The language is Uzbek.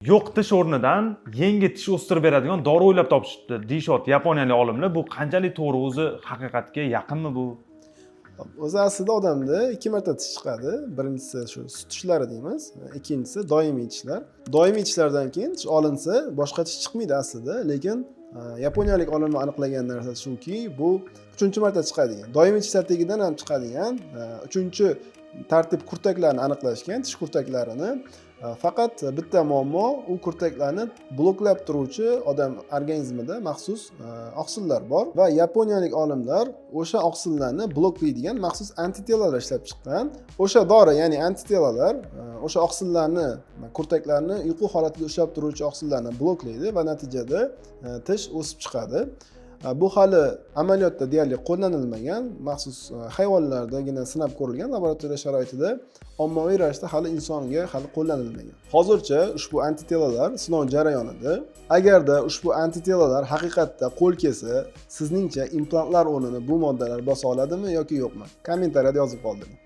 Yo'q tish o'rnidan yangi tish o'stirib beradigan dori o'ylab topishibdi deyishyapti yaponiyalik olimlar. Bu qanchalik to'g'ri, o'zi haqiqatga yaqinmi bu? O'zi aslida odamda 2 marta tish chiqadi. Birinchisi shu sut tishlari deymiz, ikkinchisi doimiy tishlar. Doimiy tishlardan keyin tish olinsa boshqa tish chiqmaydi aslida, lekin yaponiyalik olimlar aniqlagan narsa shuki, bu 3-marta chiqadigan. Doimiy tish tartibidan ham chiqadigan 3-tartib kurtaklarni aniqlashgan, tish kurtaklarini. Faqat bitta muammo, u kurtaklarni bloklab turuvchi odam organizmida maxsus oqsillar bor va yaponiyalik olimlar o'sha oqsillarni bloklaydigan maxsus antitelalar ishlab chiqqan. O'sha dori, ya'ni antitelalar o'sha oqsillarni, kurtaklarni uyqu holatida ushlab turuvchi oqsillarni bloklaydi va natijada tish o'sib chiqadi. Bu hali amaliyotda deyarli qo'llanilmagan, maxsus hayvonlardagina sinab ko'rilgan, laboratoriya sharoitida ommaviy ravishda hali insonga hali qo'llanilmagan. Hozircha ushbu antitelalar sinov jarayonida. Agarda ushbu antitelalar haqiqatda qo'l kelsa, sizningcha implantlar o'rnini bu moddalar bosa oladimi yoki yo'qmi? Kommentariyada yozib qoldiring.